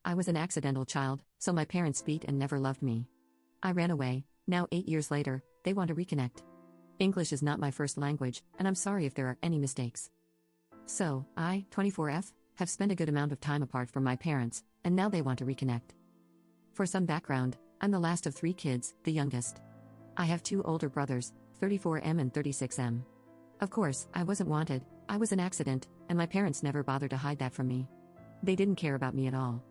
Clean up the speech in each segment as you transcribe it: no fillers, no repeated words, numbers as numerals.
I was an accidental child, so my parents beat and never loved me. I ran away. Now 8 years later, they want to reconnect. English is not my first language, and I'm sorry if there are any mistakes. So, I, 24F, have spent a good amount of time apart from my parents, and now they want to reconnect. For some background, I'm the last of 3 kids, the youngest. I have 2 older brothers, 34M and 36M. Of course, I wasn't wanted, I was an accident, and my parents never bothered to hide that from me. They didn't care about me at all.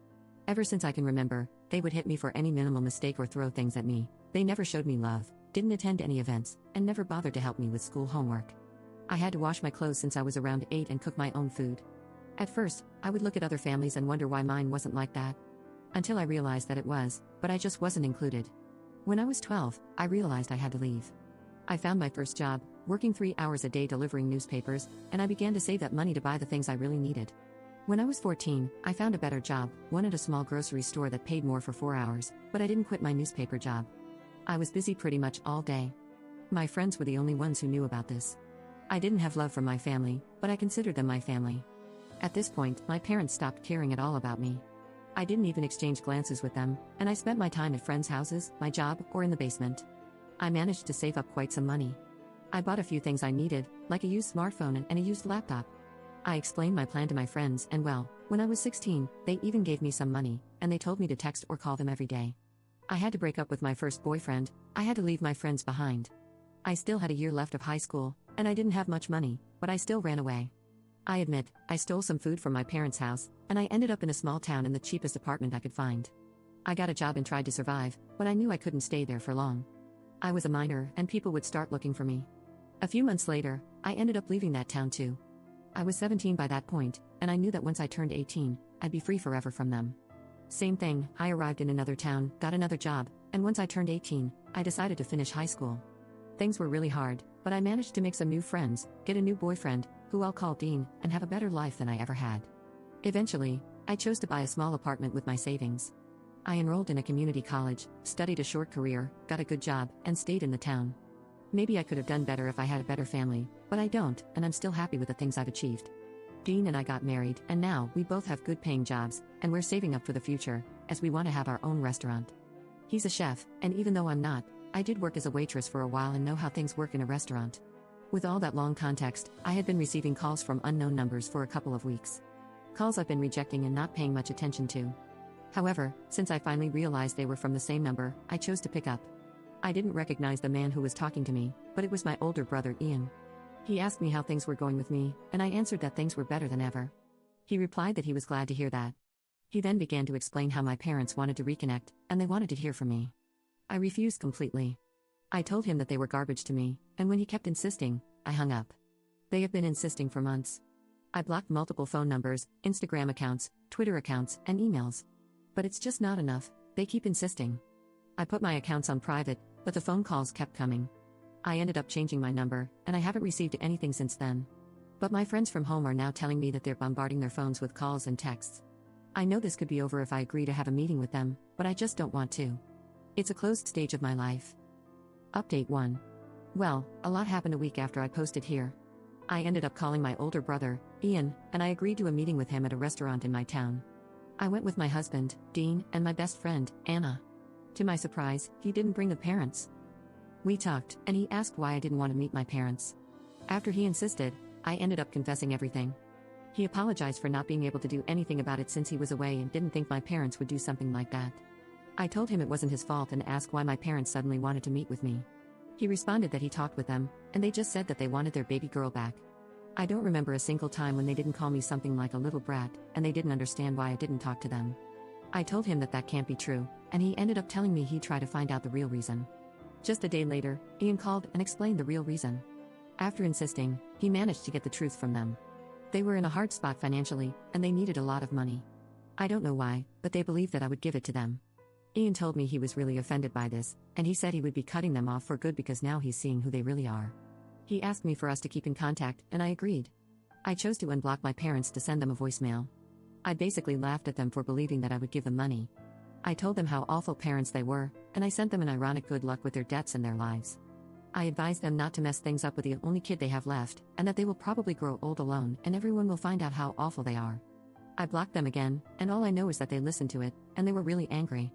Ever since I can remember, they would hit me for any minimal mistake or throw things at me. They never showed me love, didn't attend any events, and never bothered to help me with school homework. I had to wash my clothes since I was around 8 and cook my own food. At first, I would look at other families and wonder why mine wasn't like that. Until I realized that it was, but I just wasn't included. When I was 12, I realized I had to leave. I found my first job, working 3 hours a day delivering newspapers, and I began to save that money to buy the things I really needed. When I was 14, I found a better job, one at a small grocery store that paid more for 4 hours, but I didn't quit my newspaper job. I was busy pretty much all day. My friends were the only ones who knew about this. I didn't have love from my family, but I considered them my family. At this point, my parents stopped caring at all about me. I didn't even exchange glances with them, and I spent my time at friends' houses, my job, or in the basement. I managed to save up quite some money. I bought a few things I needed, like a used smartphone and a used laptop. I explained my plan to my friends, and well, when I was 16, they even gave me some money, and they told me to text or call them every day. I had to break up with my first boyfriend, I had to leave my friends behind. I still had a year left of high school, and I didn't have much money, but I still ran away. I admit, I stole some food from my parents' house, and I ended up in a small town in the cheapest apartment I could find. I got a job and tried to survive, but I knew I couldn't stay there for long. I was a minor, and people would start looking for me. A few months later, I ended up leaving that town too. I was 17 by that point, and I knew that once I turned 18, I'd be free forever from them. Same thing, I arrived in another town, got another job, and once I turned 18, I decided to finish high school. Things were really hard, but I managed to make some new friends, get a new boyfriend, who I'll call Dean, and have a better life than I ever had. Eventually, I chose to buy a small apartment with my savings. I enrolled in a community college, studied a short career, got a good job, and stayed in the town. Maybe I could have done better if I had a better family, but I don't, and I'm still happy with the things I've achieved. Dean and I got married, and now we both have good paying jobs, and we're saving up for the future, as we want to have our own restaurant. He's a chef, and even though I'm not, I did work as a waitress for a while and know how things work in a restaurant. With all that long context, I had been receiving calls from unknown numbers for a couple of weeks. Calls I've been rejecting and not paying much attention to. However, since I finally realized they were from the same number, I chose to pick up. I didn't recognize the man who was talking to me, but it was my older brother Ian. He asked me how things were going with me, and I answered that things were better than ever. He replied that he was glad to hear that. He then began to explain how my parents wanted to reconnect, and they wanted to hear from me. I refused completely. I told him that they were garbage to me, and when he kept insisting, I hung up. They have been insisting for months. I blocked multiple phone numbers, Instagram accounts, Twitter accounts, and emails. But it's just not enough, they keep insisting. I put my accounts on private, but the phone calls kept coming. I ended up changing my number, and I haven't received anything since then. But my friends from home are now telling me that they're bombarding their phones with calls and texts. I know this could be over if I agree to have a meeting with them, but I just don't want to. It's a closed stage of my life. Update 1. Well, a lot happened a week after I posted here. I ended up calling my older brother, Ian, and I agreed to a meeting with him at a restaurant in my town. I went with my husband, Dean, and my best friend, Anna. To my surprise, he didn't bring the parents. We talked, and he asked why I didn't want to meet my parents. After he insisted, I ended up confessing everything. He apologized for not being able to do anything about it since he was away and didn't think my parents would do something like that. I told him it wasn't his fault and asked why my parents suddenly wanted to meet with me. He responded that he talked with them, and they just said that they wanted their baby girl back. I don't remember a single time when they didn't call me something like a little brat, and they didn't understand why I didn't talk to them. I told him that that can't be true, and he ended up telling me he'd try to find out the real reason. Just a day later, Ian called and explained the real reason. After insisting, he managed to get the truth from them. They were in a hard spot financially, and they needed a lot of money. I don't know why, but they believed that I would give it to them. Ian told me he was really offended by this, and he said he would be cutting them off for good because now he's seeing who they really are. He asked me for us to keep in contact, and I agreed. I chose to unblock my parents to send them a voicemail. I basically laughed at them for believing that I would give them money. I told them how awful parents they were, and I sent them an ironic good luck with their debts and their lives. I advised them not to mess things up with the only kid they have left, and that they will probably grow old alone and everyone will find out how awful they are. I blocked them again, and all I know is that they listened to it, and they were really angry.